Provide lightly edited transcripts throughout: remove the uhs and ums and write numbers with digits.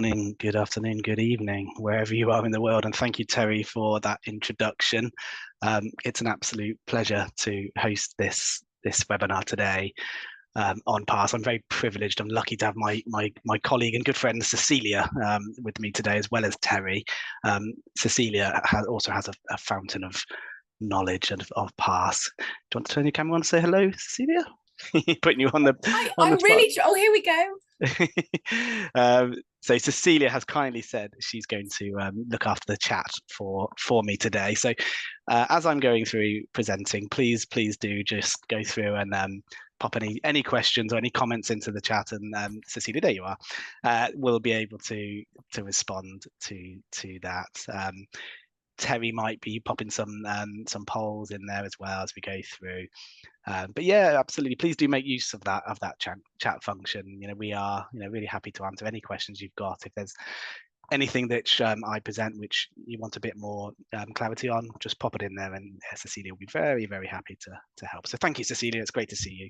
Morning, good afternoon, good evening, wherever you are in the world. And thank you, Terry, for that introduction. It's an absolute pleasure to host this webinar today on PASS. I'm very privileged. I'm lucky to have my colleague and good friend Cecilia with me today, as well as Terry. Cecilia also has a fountain of knowledge of PASS. Do you want to turn your camera on and say hello, Cecilia? Putting you on the I'm spot. really. Oh, here we go. So Cecilia has kindly said she's going to look after the chat for me today. So as I'm going through presenting, please do just go through and pop any questions or any comments into the chat, and Cecilia, there you are. We'll be able to respond to that. Terry might be popping some polls in there as well as we go through. But yeah, absolutely. Please do make use of that chat function. We are really happy to answer any questions you've got. If there's anything that I present which you want a bit more clarity on, just pop it in there, and Cecilia will be very happy to help. So thank you, Cecilia. It's great to see you.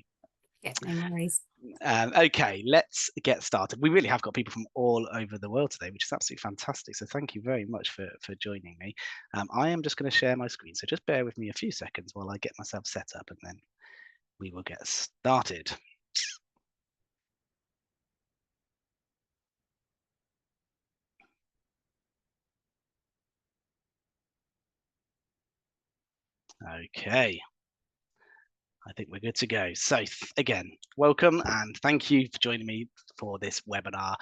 Yeah, no worries. Okay, let's get started. We really have got people from all over the world today, which is absolutely fantastic. So thank you very much for joining me. I am just going to share my screen, so just bear with me a few seconds while I get myself set up, and then we will get started. Okay, I think we're good to go. So again, welcome and thank you for joining me for this webinar,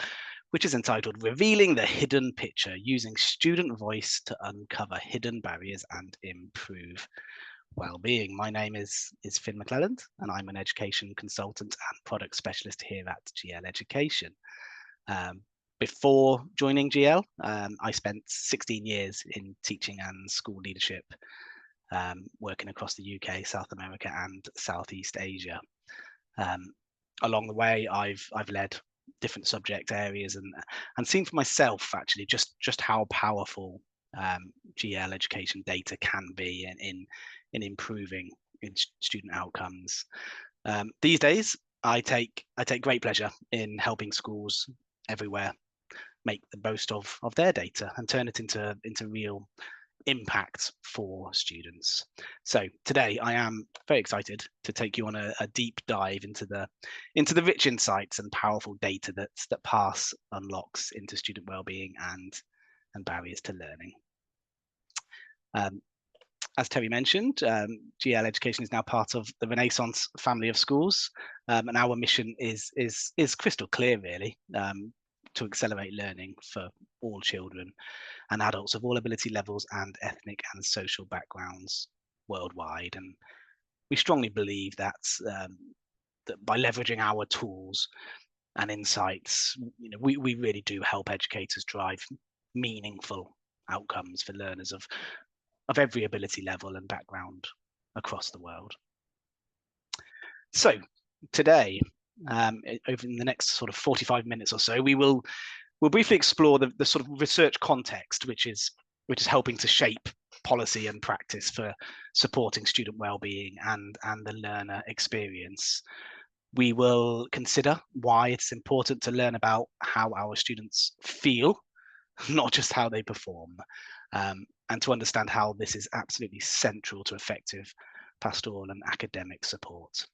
which is entitled Revealing the Hidden Picture, Using Student Voice to Uncover Hidden Barriers and Improve Wellbeing. My name is Finn McClelland, and I'm an education consultant and product specialist here at GL Education. Before joining GL, I spent 16 years in teaching and school leadership, working across the UK, South America, and Southeast Asia. Along the way, I've led different subject areas and seen for myself actually just how powerful GL education data can be in improving student outcomes. These days, I take great pleasure in helping schools everywhere make the most of their data and turn it into real impact for students. So today I am very excited to take you on a deep dive into the rich insights and powerful data that PASS unlocks into student wellbeing and barriers to learning. As Terry mentioned, GL Education is now part of the Renaissance family of schools, and our mission is crystal clear, really, to accelerate learning for all children and adults of all ability levels and ethnic and social backgrounds worldwide. And we strongly believe that by leveraging our tools and insights, we really do help educators drive meaningful outcomes for learners of every ability level and background across the world. So today, over the next sort of 45 minutes or so, we'll briefly explore the sort of research context, which is helping to shape policy and practice for supporting student wellbeing and the learner experience. We will consider why it's important to learn about how our students feel, not just how they perform, and to understand how this is absolutely central to effective pastoral and academic support.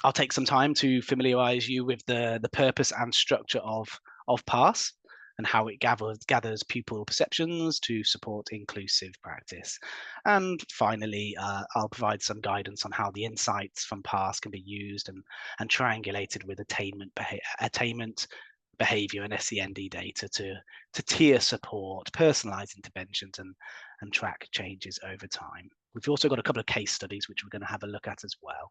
I'll take some time to familiarize you with the purpose and structure of PASS and how it gathers pupil perceptions to support inclusive practice. And finally, I'll provide some guidance on how the insights from PASS can be used and triangulated with attainment behavior and SEND data to tier support, personalized interventions, and track changes over time. We've also got a couple of case studies which we're going to have a look at as well.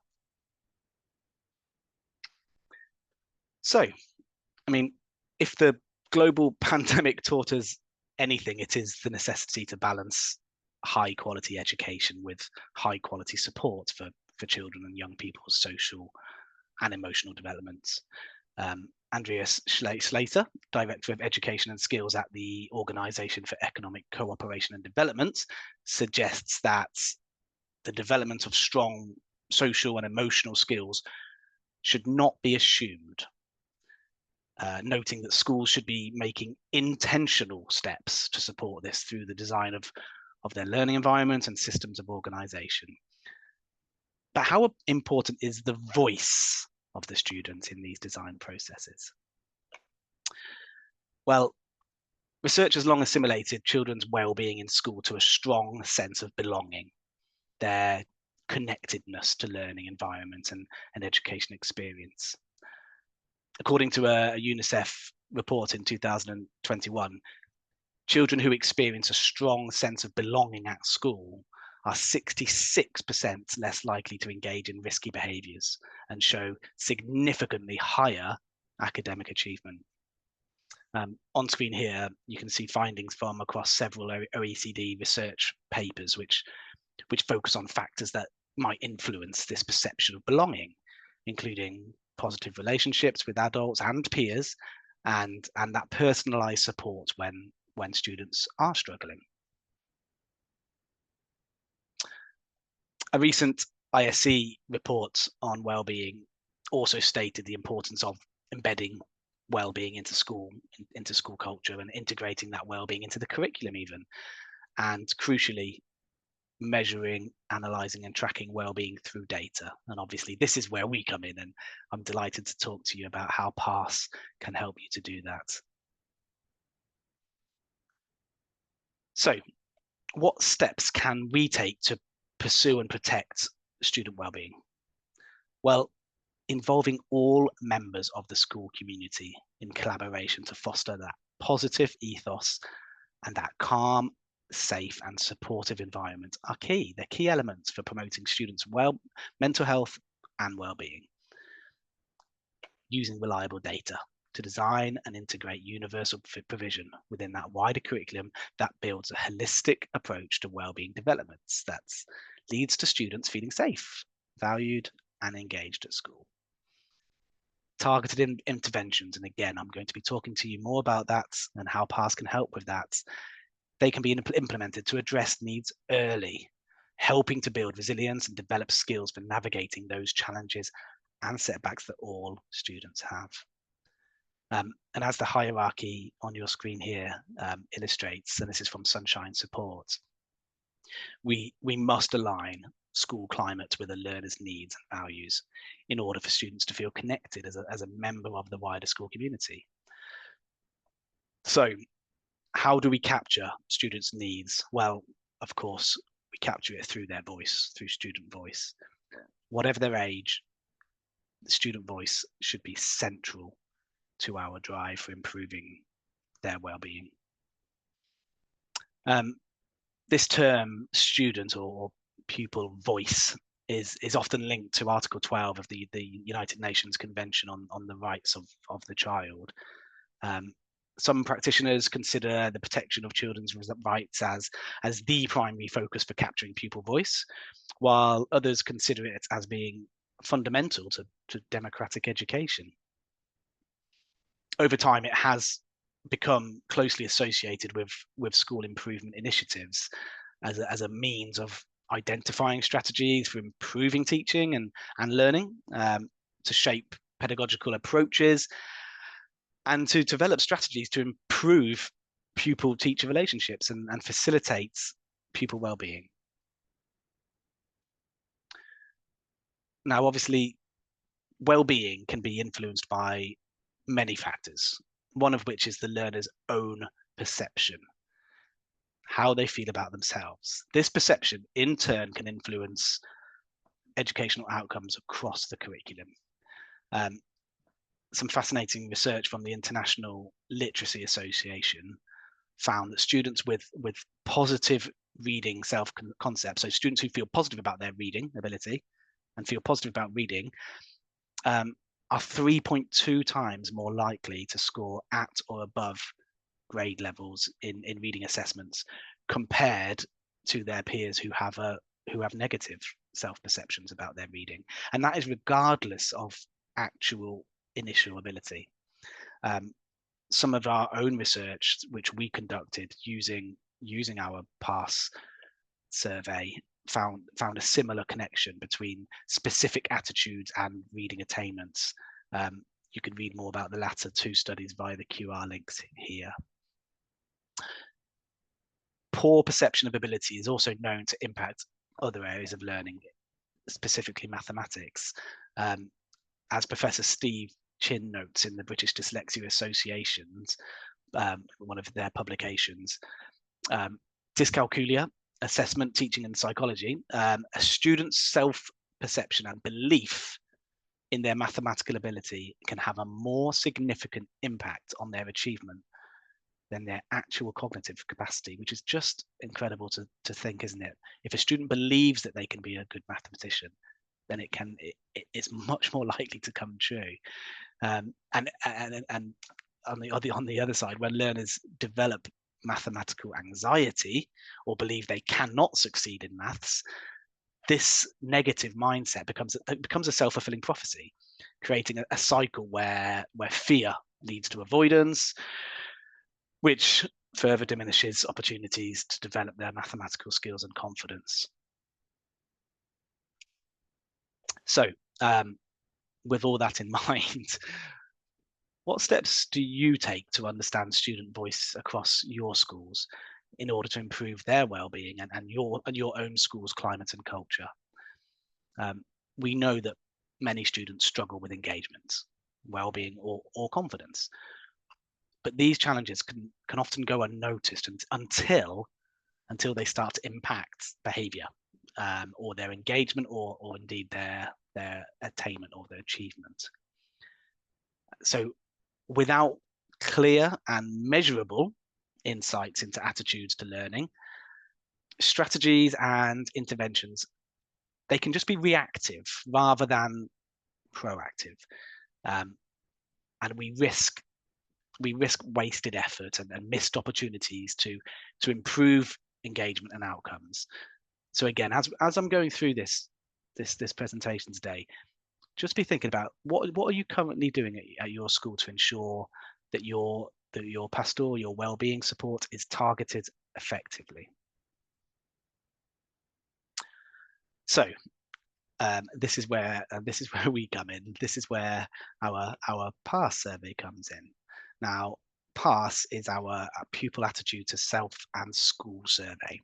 So, I mean, if the global pandemic taught us anything, it is the necessity to balance high quality education with high quality support for children and young people's social and emotional development. Andreas Slater, Director of Education and Skills at the Organization for Economic Cooperation and Development, suggests that the development of strong social and emotional skills should not be assumed. noting that schools should be making intentional steps to support this through the design of their learning environment and systems of organisation. But how important is the voice of the student in these design processes? Well, research has long assimilated children's well-being in school to a strong sense of belonging, their connectedness to learning environment and education experience. According to a UNICEF report in 2021, children who experience a strong sense of belonging at school are 66% less likely to engage in risky behaviours and show significantly higher academic achievement. On screen here, you can see findings from across several OECD research papers, which focus on factors that might influence this perception of belonging, including positive relationships with adults and peers, and that personalized support when students are struggling. A recent ISC report on wellbeing also stated the importance of embedding wellbeing into school culture and integrating that wellbeing into the curriculum even, and crucially measuring, analysing and tracking wellbeing through data. And obviously this is where we come in, and I'm delighted to talk to you about how PASS can help you to do that. So what steps can we take to pursue and protect student wellbeing? Well, involving all members of the school community in collaboration to foster that positive ethos and that calm, safe and supportive environment are key. They're key elements for promoting students' mental health and well-being. Using reliable data to design and integrate universal provision within that wider curriculum that builds a holistic approach to well-being developments that leads to students feeling safe, valued and engaged at school. Targeted interventions, and again, I'm going to be talking to you more about that and how PASS can help with that. They can be implemented to address needs early, helping to build resilience and develop skills for navigating those challenges and setbacks that all students have. And as the hierarchy on your screen here illustrates, and this is from Sunshine Support, we must align school climate with a learner's needs and values in order for students to feel connected as a member of the wider school community. So how do we capture students' needs? Well, of course, we capture it through their voice, through student voice. Whatever their age, the student voice should be central to our drive for improving their well-being. This term, student or pupil voice, is often linked to Article 12 of the United Nations Convention on the Rights of the Child. Some practitioners consider the protection of children's rights as the primary focus for capturing pupil voice, while others consider it as being fundamental to democratic education. Over time, it has become closely associated with school improvement initiatives as a means of identifying strategies for improving teaching and learning, to shape pedagogical approaches, and to develop strategies to improve pupil-teacher relationships and facilitate pupil well-being. Now, obviously, well-being can be influenced by many factors, one of which is the learner's own perception, how they feel about themselves. This perception, in turn, can influence educational outcomes across the curriculum. Some fascinating research from the International Literacy Association found that students with positive reading self-concept, so students who feel positive about their reading ability and feel positive about reading, are 3.2 times more likely to score at or above grade levels in reading assessments compared to their peers who have negative self-perceptions about their reading. And that is regardless of actual initial ability. Some of our own research, which we conducted using our PASS survey, found a similar connection between specific attitudes and reading attainments. You can read more about the latter two studies via the QR links here. Poor perception of ability is also known to impact other areas of learning, specifically mathematics. As Professor Steve Chin notes in the British Dyslexia Association's one of their publications, Dyscalculia, Assessment, Teaching and Psychology, a student's self-perception and belief in their mathematical ability can have a more significant impact on their achievement than their actual cognitive capacity, which is just incredible to think, isn't it? If a student believes that they can be a good mathematician, then it's much more likely to come true. And on the other side, when learners develop mathematical anxiety or believe they cannot succeed in maths, this negative mindset becomes a self-fulfilling prophecy, creating a cycle where fear leads to avoidance, which further diminishes opportunities to develop their mathematical skills and confidence. So, with all that in mind, what steps do you take to understand student voice across your schools in order to improve their well-being and your own school's climate and culture? We know that many students struggle with engagement, well-being, or confidence. But these challenges can often go unnoticed until they start to impact behaviour, or their engagement, or indeed their attainment or their achievement. So without clear and measurable insights into attitudes to learning, strategies and interventions, they can just be reactive rather than proactive. And we risk wasted effort and missed opportunities to improve engagement and outcomes. So again, as I'm going through this presentation today, just be thinking about what are you currently doing at your school to ensure that your pastoral, your well-being support is targeted effectively. So this is where we come in. This is where our PASS survey comes in. Now, PASS is our pupil attitude to self and school survey,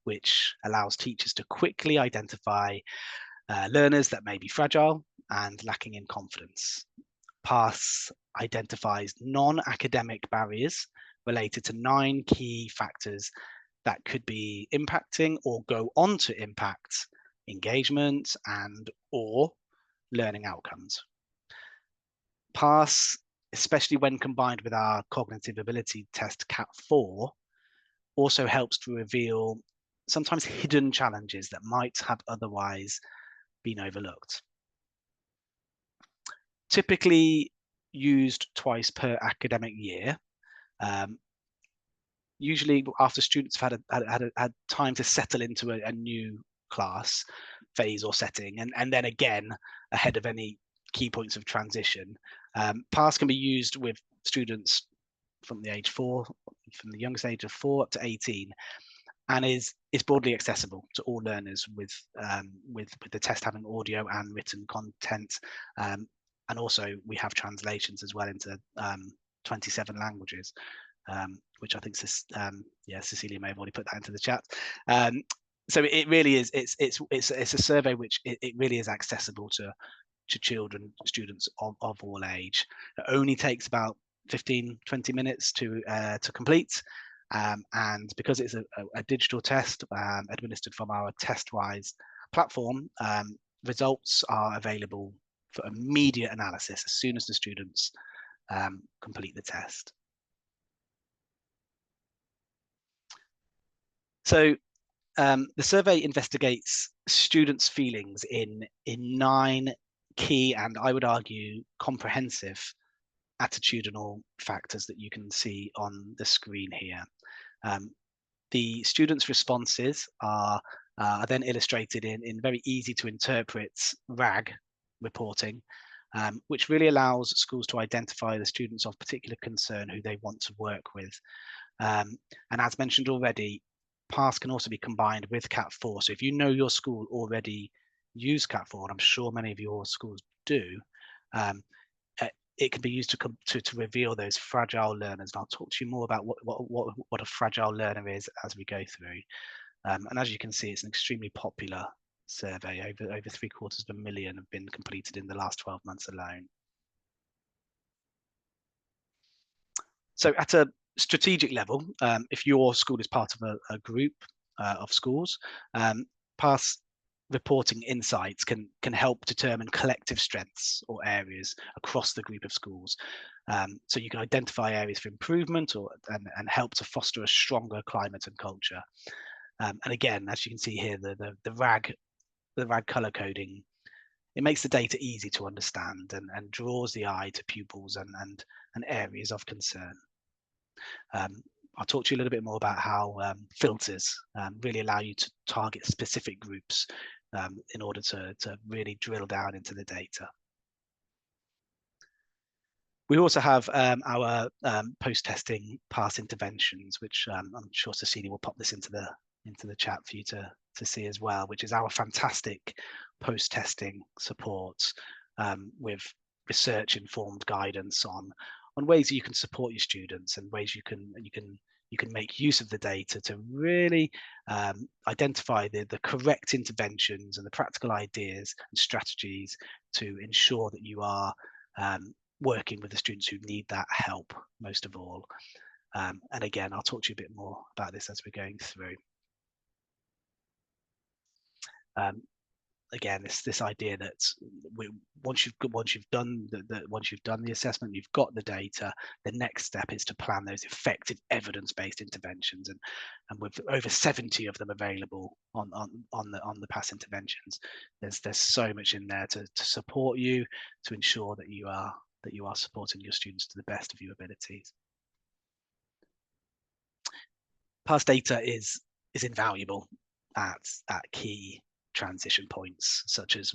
which allows teachers to quickly identify learners that may be fragile and lacking in confidence. PASS identifies non-academic barriers related to 9 key factors that could be impacting or go on to impact engagement and or learning outcomes. PASS, especially when combined with our cognitive ability test CAT4, also helps to reveal sometimes hidden challenges that might have otherwise been overlooked. Typically used twice per academic year, usually after students have had time to settle into a new class phase or setting, and then again ahead of any key points of transition. PASS can be used with students from the youngest age of 4 up to 18, and is broadly accessible to all learners with the test having audio and written content, and also we have translations as well into 27 languages, which I think Cecilia may have already put that into the chat. So it really is, it's a survey which it really is accessible to children, students of all age. It only takes about 15-20 minutes to complete, and because it's a digital test administered from our TestWise platform, results are available for immediate analysis as soon as the students complete the test. So the survey investigates students' feelings in 9 key, and I would argue comprehensive, attitudinal factors that you can see on the screen here. The students' responses are then illustrated in very easy to interpret RAG reporting, which really allows schools to identify the students of particular concern who they want to work with. And as mentioned already, PASS can also be combined with CAT4. So if you know your school already use CAT4, and I'm sure many of your schools do, it can be used to reveal those fragile learners. And I'll talk to you more about what a fragile learner is as we go through. And as you can see, it's an extremely popular survey. Over 750,000 have been completed in the last 12 months alone. So at a strategic level, if your school is part of a group of schools, past reporting insights can help determine collective strengths or areas across the group of schools. So you can identify areas for improvement and help to foster a stronger climate and culture. And again, as you can see here, the RAG color coding, it makes the data easy to understand and draws the eye to pupils and areas of concern. I'll talk to you a little bit more about how filters really allow you to target specific groups in order to really drill down into the data. We also have our post-testing pass interventions, which I'm sure Cecilia will pop this into the chat for you to see as well, which is our fantastic post-testing support with research-informed guidance on ways that you can support your students and ways you can make use of the data to really identify the correct interventions and the practical ideas and strategies to ensure that you are working with the students who need that help most of all. And again, I'll talk to you a bit more about this as we're going through. Again, this idea that once you've done the assessment, you've got the data, the next step is to plan those effective evidence-based interventions, and with over 70 of them available on the pass interventions, there's so much in there to support you, to ensure that you are supporting your students to the best of your abilities. Pass data is invaluable at key transition points, such as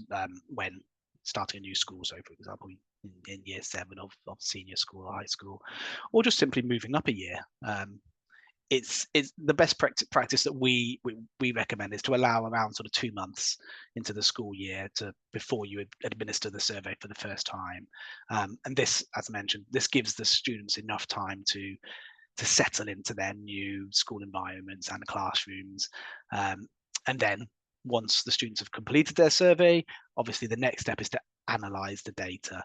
when starting a new school. So, for example, in year 7 of senior school or high school, or just simply moving up a year. It's the best practice that we recommend is to allow around sort of 2 months into the school year before you administer the survey for the first time. And this, as mentioned, this gives the students enough time to settle into their new school environments and classrooms. And then once the students have completed their survey, obviously the next step is to analyze the data.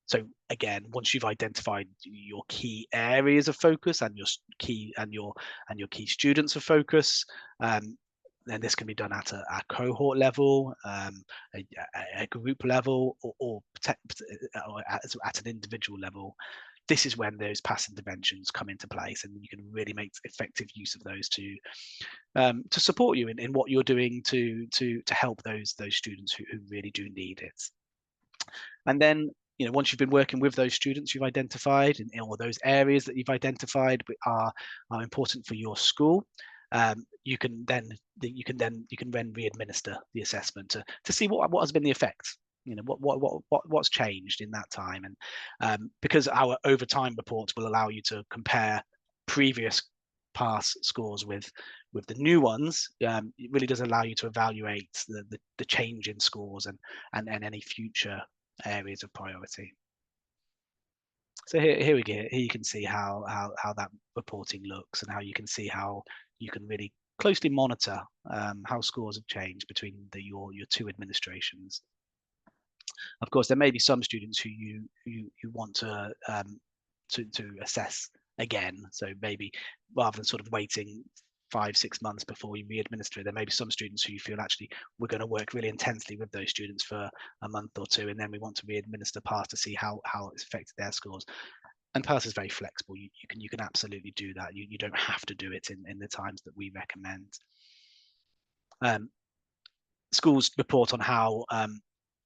So again, once you've identified your key areas of focus and your key students of focus, then this can be done at a cohort level, a group level, or at an individual level. This is when those pass interventions come into place, and you can really make effective use of those to support you in what you're doing to help those students who really do need it. And then, once you've been working with those students you've identified, or those areas that you've identified are important for your school, you can then re-administer the assessment to see what has been the effect. What's changed in that time, and because our overtime reports will allow you to compare previous pass scores with the new ones, it really does allow you to evaluate the change in scores and any future areas of priority. So here we go. Here you can see how that reporting looks, and how you can see how you can really closely monitor how scores have changed between your 2 administrations. Of course, there may be some students who you want to assess again. So maybe rather than sort of waiting 5-6 months before you re-administer it, there may be some students who you feel actually we're going to work really intensely with those students for a month or 2, and then we want to re-administer PASS to see how it's affected their scores. And PASS is very flexible. You can absolutely do that. You don't have to do it in the times that we recommend. Schools report on how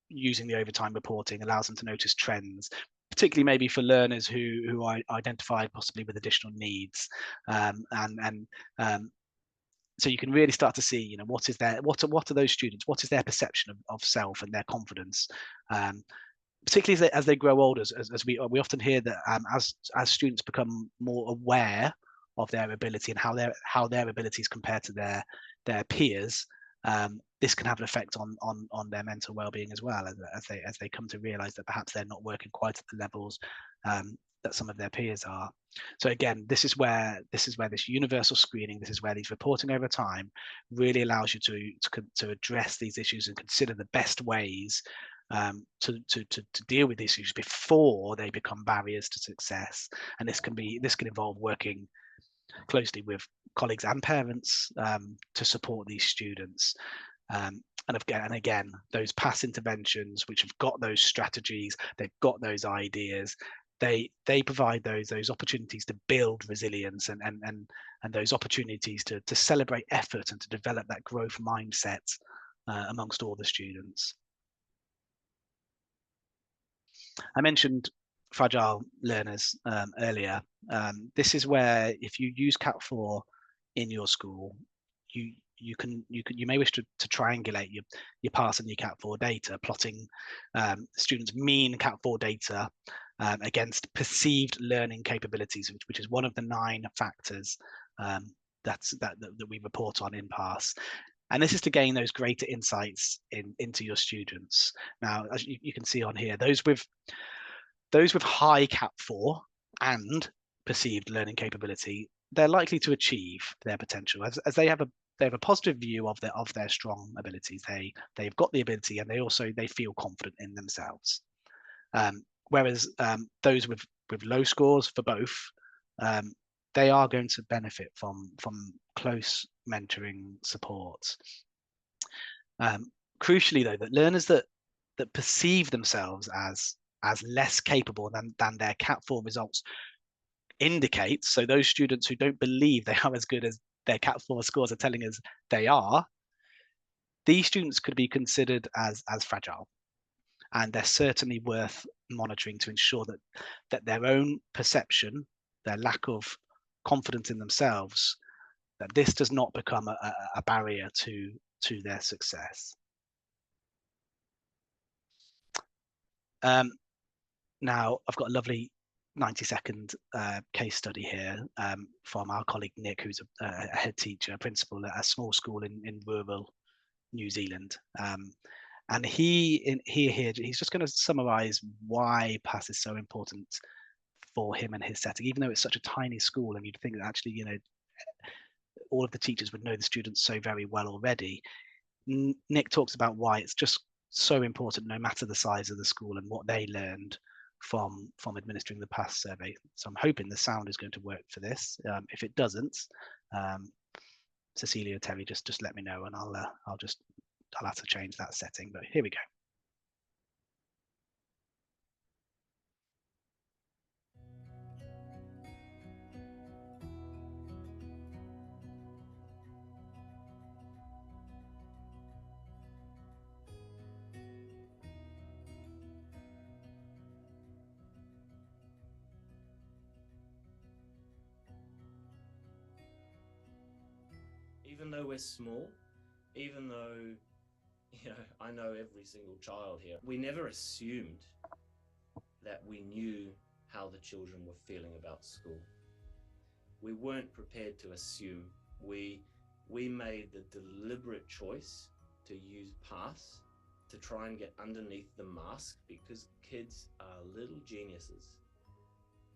using the overtime reporting allows them to notice trends, particularly maybe for learners who are identified possibly with additional needs, so you can really start to see, what are those students, what is their perception of self and their confidence, particularly as they grow older. As we often hear that as students become more aware of their ability and how their abilities compare to their peers, this can have an effect on their mental well-being as well, as they come to realize that perhaps they're not working quite at the levels that some of their peers are. So again, this is where this universal screening, this is where these reporting over time really allows you to address these issues and consider the best ways to deal with these issues before they become barriers to success. And this can involve working closely with colleagues and parents to support these students. And again, those past interventions, which have got those strategies, they've got those ideas, they provide those opportunities to build resilience and those opportunities to celebrate effort and to develop that growth mindset amongst all the students. I mentioned fragile learners earlier. This is where, if you use Cat4 in your school, you may wish to triangulate your pass and your Cat4 data, plotting students' mean Cat4 data against perceived learning capabilities, which is one of the 9 factors that we report on in pass. And this is to gain those greater insights into your students. Now, as you can see on here, those with high Cat4 and perceived learning capability, they're likely to achieve their potential as they have a positive view of their strong abilities. They've got the ability, and they feel confident in themselves. Whereas those with low scores for both, they are going to benefit from close mentoring support. Crucially, though, that learners that perceive themselves as less capable than their Cat4 results indicate, so those students who don't believe they are as good as their Cat4 scores are telling us they are, these students could be considered as fragile. And they're certainly worth monitoring to ensure that their own perception, their lack of confidence in themselves, that this does not become a barrier to their success. Now, I've got a lovely 90-second case study here from our colleague Nick, who's a head teacher, a principal at a small school in rural New Zealand. And he's just going to summarize why PASS is so important for him and his setting, even though it's such a tiny school, and you'd think that actually, all of the teachers would know the students so very well already. Nick talks about why it's just so important, no matter the size of the school, and what they learned from administering the PASS survey. So I'm hoping the sound is going to work for this. If it doesn't, Cecilia or Terry, just let me know, and I'll have to change that setting, but here we go. Even though we're small, even though, I know every single child here, we never assumed that we knew how the children were feeling about school. We weren't prepared to assume. We made the deliberate choice to use PASS to try and get underneath the mask, because kids are little geniuses.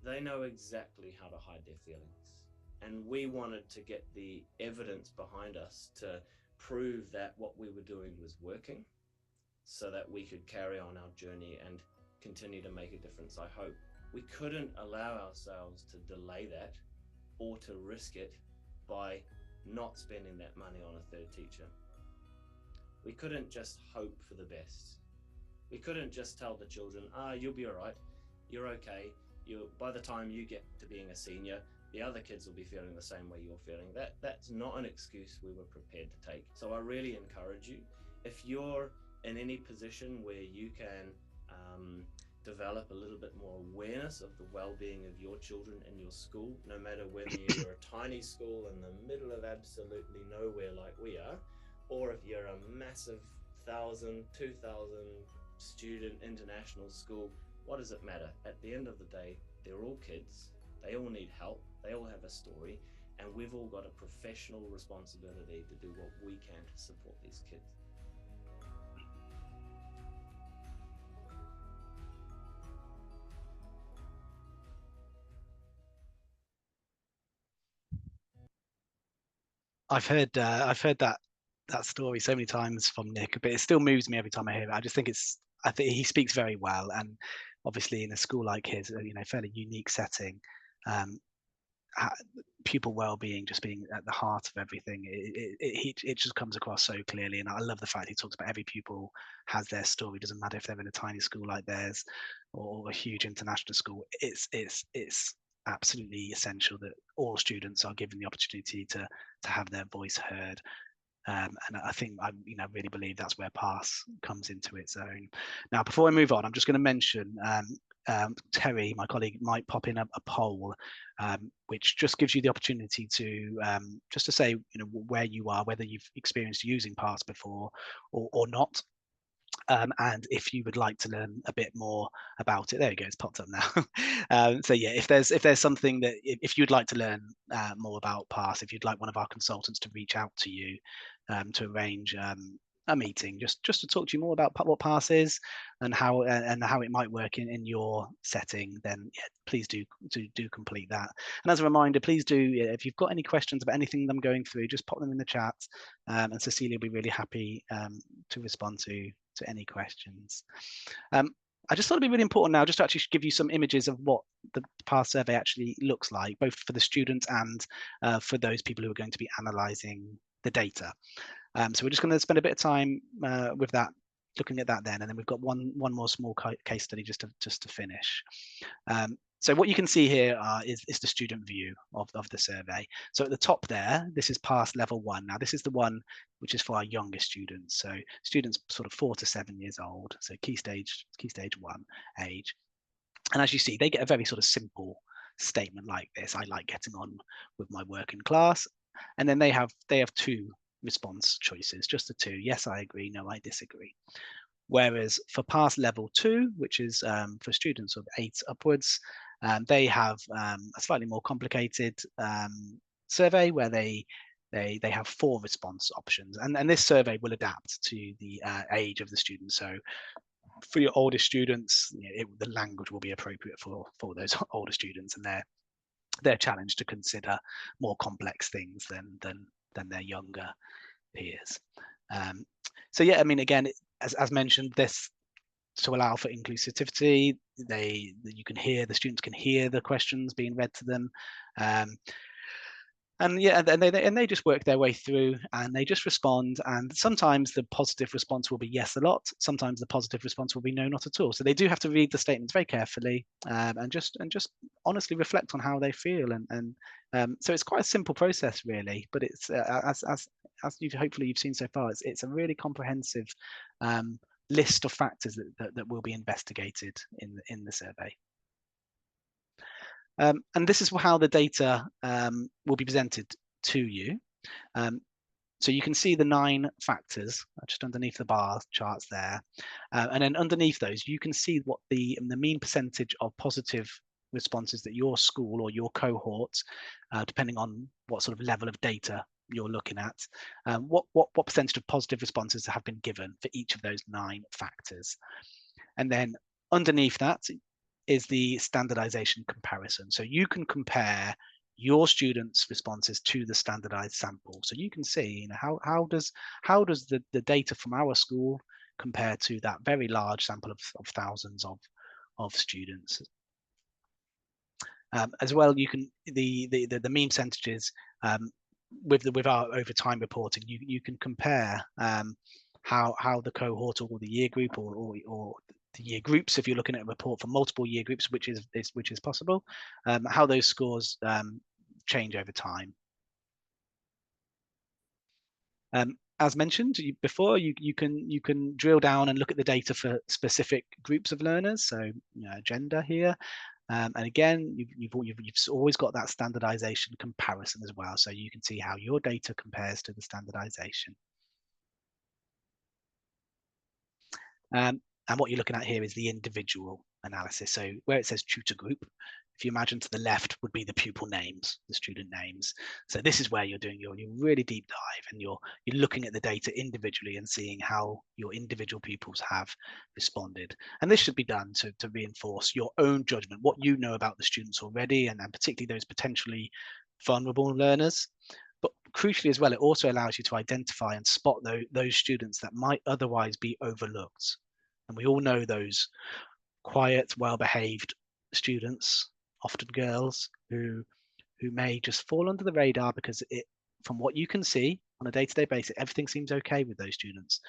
They know exactly how to hide their feelings. And we wanted to get the evidence behind us to prove that what we were doing was working, so that we could carry on our journey and continue to make a difference, I hope. We couldn't allow ourselves to delay that or to risk it by not spending that money on a third teacher. We couldn't just hope for the best. We couldn't just tell the children, you'll be all right, you're okay. By the time you get to being a senior, the other kids will be feeling the same way you're feeling. That's not an excuse we were prepared to take. So I really encourage you, if you're in any position where you can develop a little bit more awareness of the well-being of your children in your school, no matter whether you're a tiny school in the middle of absolutely nowhere like we are, or if you're a massive 1,000, 2,000 student international school, what does it matter? At the end of the day, they're all kids. They all need help. They all have a story. And we've all got a professional responsibility to do what we can to support these kids. I've heard that story so many times from Nick, but it still moves me every time I hear it. I think he speaks very well, and obviously in a school like his, fairly unique setting, um, pupil well-being just being at the heart of everything. It just comes across so clearly, and I love the fact he talks about every pupil has their story. Doesn't matter if they're in a tiny school like theirs or a huge international school. It's absolutely essential that all students are given the opportunity to have their voice heard. And I think I really believe that's where PASS comes into its own. Now, before I move on, I'm just going to mention Terry, my colleague, might pop in a poll, which just gives you the opportunity to just to say where you are, whether you've experienced using PASS before or not. And if you would like to learn a bit more about it, there you go, it's popped up now. So yeah, if there's something that if you'd like to learn more about PASS, if you'd like one of our consultants to reach out to you to arrange a meeting just to talk to you more about what PASS is and how it might work in your setting, then yeah, please do complete that. And as a reminder, please do, if you've got any questions about anything I'm going through, just pop them in the chat, and Cecilia will be really happy to respond to any questions. I just thought it'd be really important now just to actually give you some images of what the PASS survey actually looks like, both for the students and for those people who are going to be analysing the data. So we're just going to spend a bit of time with that, looking at that then, and then we've got one more small case study just to finish. So what you can see here is the student view of the survey. So at the top there, this is PASS level 1. Now this is the one which is for our youngest students. So students sort of 4 to 7 years old. So key stage 1 age. And as you see, they get a very sort of simple statement like this: I like getting on with my work in class. And then they have 2 response choices, just the 2. Yes, I agree. No, I disagree. Whereas for PASS level 2, which is for students of 8 upwards, they have a slightly more complicated survey where they have 4 response options, and this survey will adapt to the age of the student. So for your older students, the language will be appropriate for those older students, and they're challenged to consider more complex things than their younger peers. So yeah, I mean, again, as mentioned, this to allow for inclusivity, the students can hear the questions being read to them, and yeah, and they just work their way through and they just respond. And sometimes the positive response will be yes a lot. Sometimes the positive response will be no, not at all. So they do have to read the statements very carefully and just honestly reflect on how they feel. And so it's quite a simple process, really. But it's as hopefully you've seen so far, it's a really comprehensive list of factors that will be investigated in the survey. And this is how the data will be presented to you. So you can see the 9 factors just underneath the bar charts there. And then underneath those, you can see what the mean percentage of positive responses that your school or your cohort, depending on what sort of level of data you're looking at, what percentage of positive responses have been given for each of those 9 factors. And then underneath that is the standardization comparison. So you can compare your students' responses to the standardized sample. So you can see, how does the data from our school compare to that very large sample of thousands of students. As well, you can the mean percentages with our over time reporting. You can compare how the cohort or the year group or the year groups, if you're looking at a report for multiple year groups, which is possible, how those scores change over time. As mentioned before, you can drill down and look at the data for specific groups of learners. So gender here, and again, you've always got that standardization comparison as well, so you can see how your data compares to the standardization. And And what you're looking at here is the individual analysis. So where it says tutor group, if you imagine to the left would be the pupil names, the student names. So this is where you're doing your really deep dive, and you're looking at the data individually and seeing how your individual pupils have responded. And this should be done to reinforce your own judgment, what you know about the students already, and particularly those potentially vulnerable learners. But crucially as well, it also allows you to identify and spot those students that might otherwise be overlooked. And we all know those quiet, well-behaved students, often girls, who may just fall under the radar because from what you can see on a day-to-day basis, everything seems okay with those students.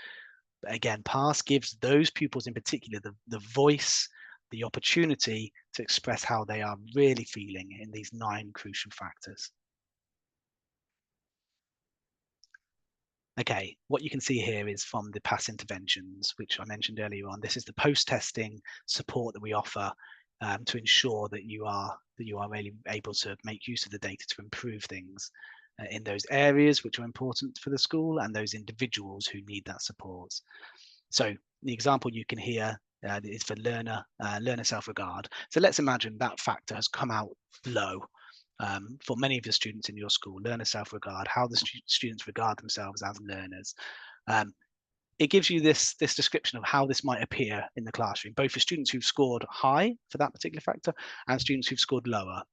But again, PASS gives those pupils in particular the voice, the opportunity to express how they are really feeling in these 9 crucial factors. Okay, what you can see here is from the PASS interventions, which I mentioned earlier on. This is the post-testing support that we offer to ensure that you are really able to make use of the data to improve things in those areas which are important for the school and those individuals who need that support. So the example you can hear is for learner self-regard. So let's imagine that factor has come out low. For many of the students in your school, learner self-regard, how the students regard themselves as learners. It gives you this description of how this might appear in the classroom, both for students who've scored high for that particular factor and students who've scored lower.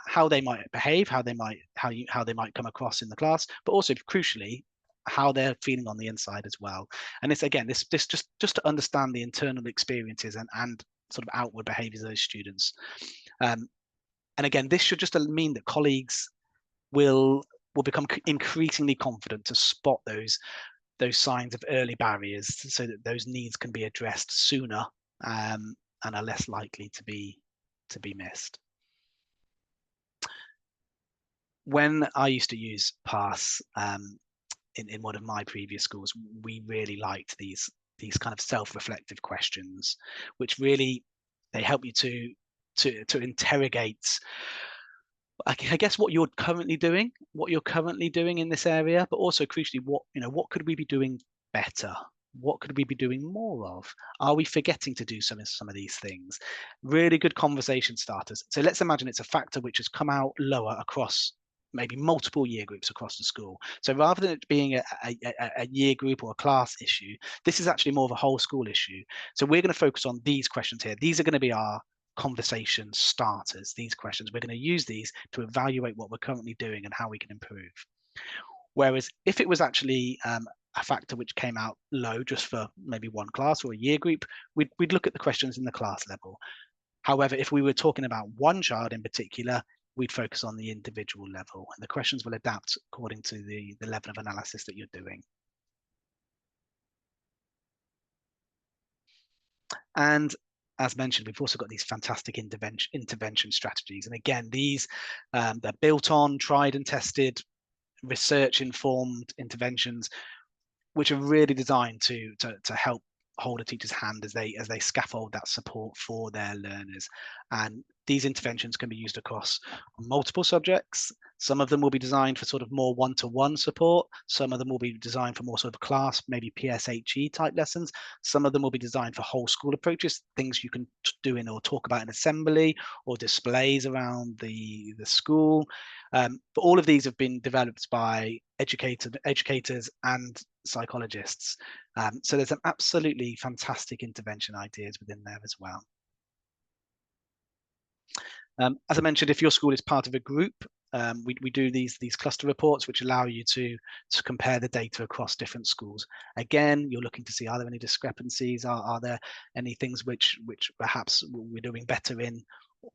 How they might behave, how they might come across in the class, but also crucially, how they're feeling on the inside as well. And it's again this just to understand the internal experiences and sort of outward behaviors of those students. And again, this should just mean that colleagues will become increasingly confident to spot those signs of early barriers, so that those needs can be addressed sooner and are less likely to be missed. When I used to use PASS in one of my previous schools, we really liked these kind of self-reflective questions, which really they help you to interrogate, I guess, what you're currently doing in this area, but also crucially, what could we be doing better? What could we be doing more of? Are we forgetting to do some of these things? Really good conversation starters. So let's imagine it's a factor which has come out lower across maybe multiple year groups across the school. So rather than it being a year group or a class issue, this is actually more of a whole school issue. So we're going to focus on these questions here. These are going to be our conversation starters. These questions, we're going to use these to evaluate what we're currently doing and how we can improve. Whereas if it was actually a factor which came out low just for maybe one class or a year group, we'd look at the questions in the class level. However, if we were talking about one child in particular, we'd focus on the individual level, and the questions will adapt according to the level of analysis that you're doing. And as mentioned, we've also got these fantastic intervention strategies. And again, these they're built on tried and tested, research-informed interventions, which are really designed to help hold a teacher's hand as they scaffold that support for their learners. And these interventions can be used across multiple subjects. Some of them will be designed for sort of more one-to-one support. Some of them will be designed for more sort of class, maybe PSHE type lessons. Some of them will be designed for whole school approaches, things you can do in or talk about in assembly or displays around the school. But all of these have been developed by educators and psychologists. So there's some absolutely fantastic intervention ideas within there as well. As I mentioned, if your school is part of a group, we do these cluster reports, which allow you to compare the data across different schools. Again, you're looking to see, are there any discrepancies? Are there any things which perhaps we're doing better in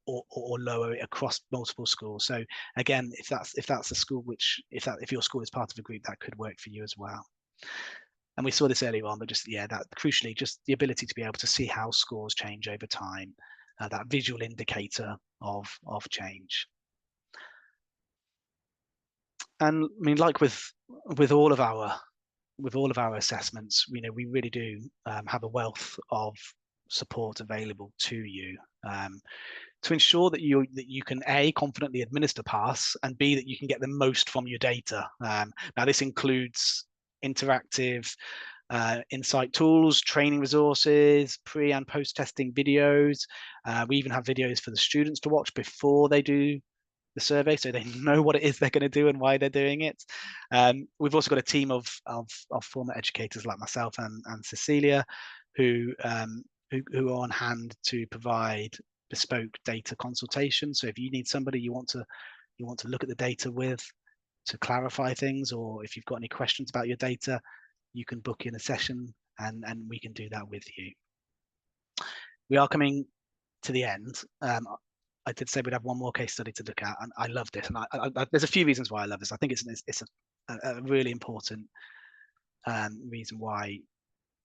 or lower across multiple schools? So again, if that's a school if your school is part of a group, that could work for you as well. And we saw this earlier on, but that crucially, just the ability to be able to see how scores change over time, that visual indicator of change. And I mean, like with all of our assessments, we really do have a wealth of support available to you to ensure that you can A, confidently administer PASS, and B, that you can get the most from your data. Now this includes interactive insight tools, training resources, pre and post testing videos. We even have videos for the students to watch before they do the survey, so they know what it is they're going to do and why they're doing it. We've also got a team of former educators like myself and Cecilia, who are on hand to provide bespoke data consultation. So if you need somebody you want to look at the data with to clarify things, or if you've got any questions about your data, you can book in a session and we can do that with you. We are coming to the end. I did say we'd have one more case study to look at, and I love this. And there's a few reasons why I love this. I think it's a really important reason why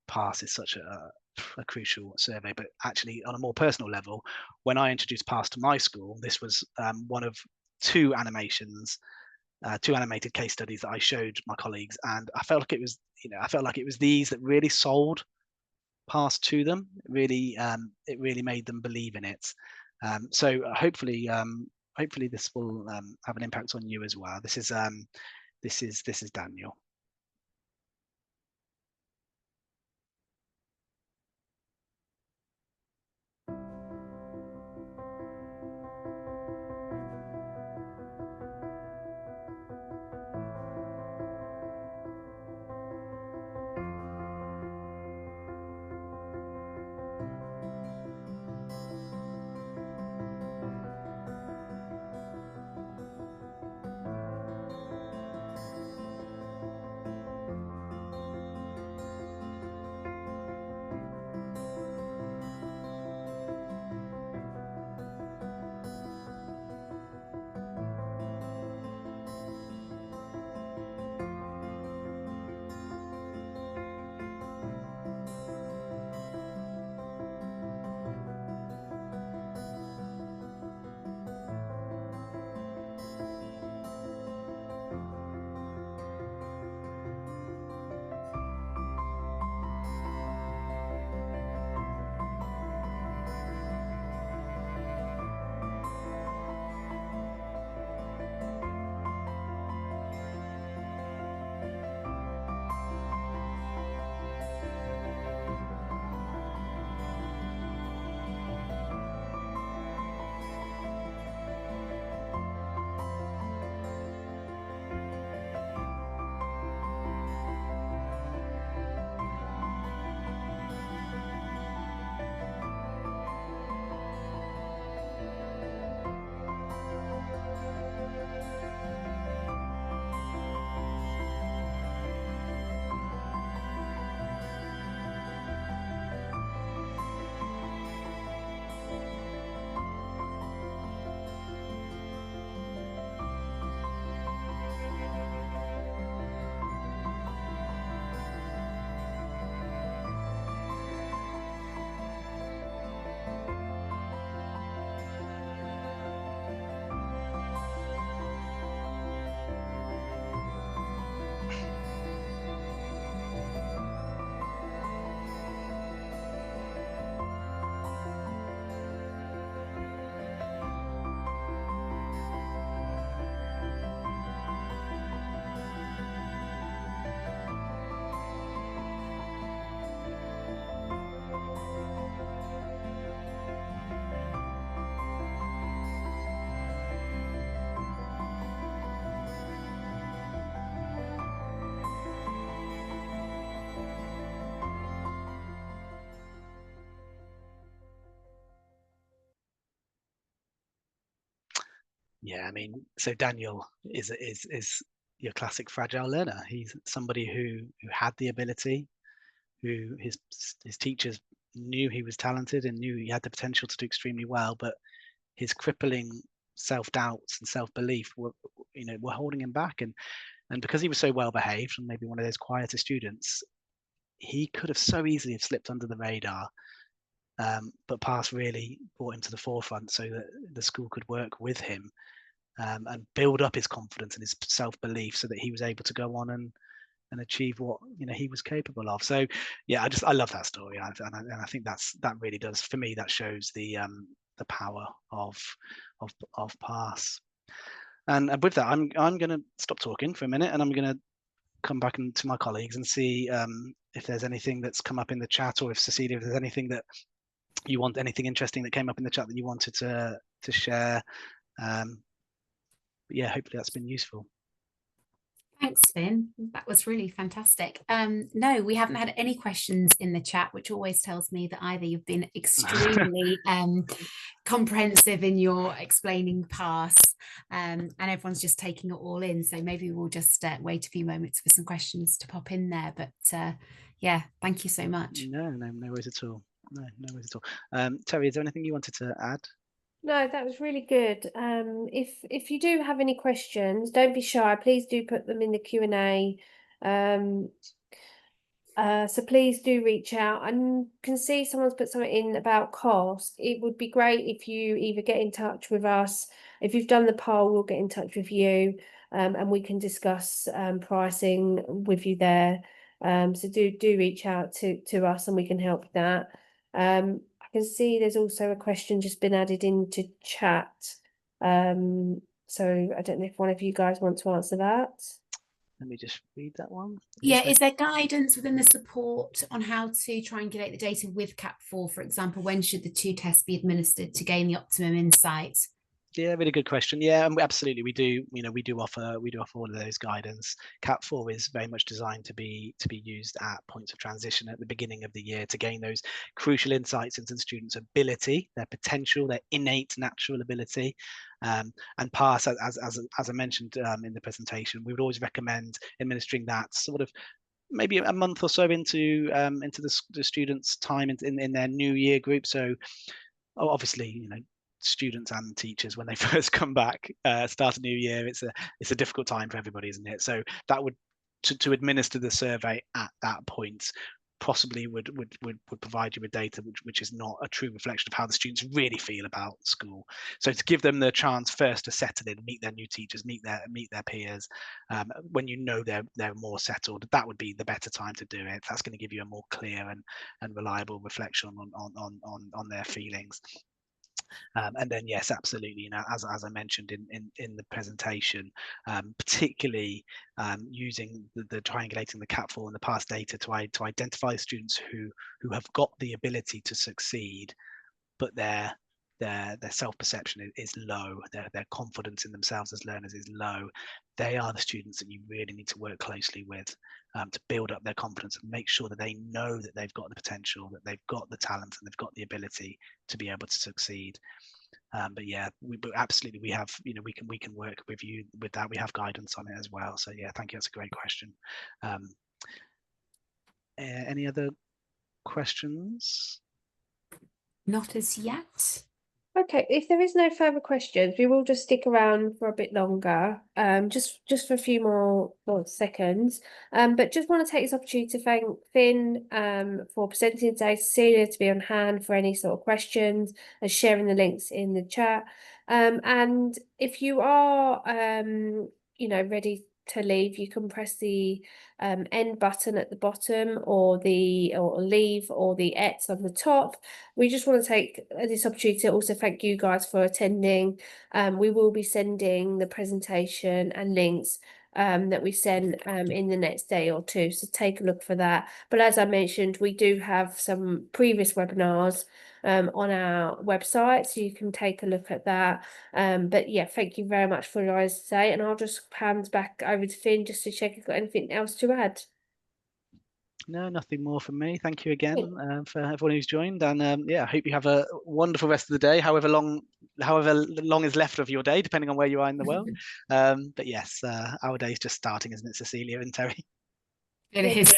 PASS is such a crucial survey. But actually, on a more personal level, when I introduced PASS to my school, this was one of two animations, two animated case studies that I showed my colleagues, and I felt like it was these that really sold PASS to them. It really made them believe in it. So hopefully this will have an impact on you as well. This is Daniel. Yeah, I mean, so Daniel is your classic fragile learner. He's somebody who had the ability, who his teachers knew he was talented and knew he had the potential to do extremely well, but his crippling self-doubts and self-belief were holding him back. And because he was so well behaved and maybe one of those quieter students, he could have so easily have slipped under the radar. But PASS really brought him to the forefront so that the school could work with him and build up his confidence and his self-belief so that he was able to go on and achieve what he was capable of. So yeah, I love that story, and I think that really does, for me, that shows the power of PASS. And with that, I'm going to stop talking for a minute, and I'm going to come back to my colleagues and see if there's anything that's come up in the chat, or if Cecilia, if there's anything that you want, anything interesting that came up in the chat that you wanted to share. But yeah, hopefully that's been useful. Thanks, Finn. That was really fantastic. No, we haven't had any questions in the chat, which always tells me that either you've been extremely comprehensive in your explaining past, and everyone's just taking it all in. So maybe we'll just wait a few moments for some questions to pop in there. But yeah, thank you so much. No worries at all. No worries at all. Terry, is there anything you wanted to add? No, that was really good. If you do have any questions, don't be shy. Please do put them in the Q&A. So please do reach out. I can see someone's put something in about cost. It would be great if you either get in touch with us. If you've done the poll, we'll get in touch with you, and we can discuss pricing with you there. So do reach out to us, and we can help with that. I can see there's also a question just been added into chat. So I don't know if one of you guys want to answer that. Let me just read that one. Yeah, is there guidance within the support on how to triangulate the data with CAP4? For example, when should the 2 tests be administered to gain the optimum insight? Yeah, really good question. Yeah, and absolutely, we do. We do offer all of those guidance. CAP4 is very much designed to be used at points of transition at the beginning of the year to gain those crucial insights into the students' ability, their potential, their innate natural ability. And pass, as I mentioned in the presentation, we would always recommend administering that sort of maybe a month or so into the students' time in their new year group. So obviously, students and teachers, when they first come back, start a new year, it's a difficult time for everybody, isn't it? So that would to administer the survey at that point possibly would provide you with data which is not a true reflection of how the students really feel about school. So to give them the chance first to settle in, meet their new teachers, meet their peers, when they're more settled, that would be the better time to do it. That's going to give you a more clear and reliable reflection on their feelings. And then yes, absolutely. As I mentioned in the presentation, particularly using the triangulating the CAP4 and the past data to identify students who have got the ability to succeed, but their self-perception is low, their confidence in themselves as learners is low. They are the students that you really need to work closely with to build up their confidence and make sure that they know that they've got the potential, that they've got the talent, and they've got the ability to be able to succeed. But yeah, absolutely, we have, we can work with you with that. We have guidance on it as well. So yeah, thank you. That's a great question. Any other questions? Not as yet. Okay, if there is no further questions, we will just stick around for a bit longer, just for a few more seconds. But just want to take this opportunity to thank Finn for presenting today, Cecilia to be on hand for any sort of questions, and sharing the links in the chat. And if you are ready to leave, you can press the end button at the bottom, or leave, or the X on the top. We just want to take this opportunity to also thank you guys for attending. We will be sending the presentation and links that we send in the next day or two, so take a look for that. But as I mentioned, we do have some previous webinars on our website, so you can take a look at that. But yeah, thank you very much for your eyes today, and I'll just hand back over to Finn just to check if you've got anything else to add. No, nothing more from me. Thank you again for everyone who's joined, and yeah, I hope you have a wonderful rest of the day, however long is left of your day, depending on where you are in the world. But yes, our day is just starting, isn't it, Cecilia and Terry? It is.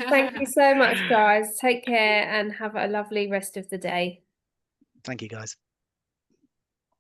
Thank you so much, guys. Take care and have a lovely rest of the day. Thank you, guys.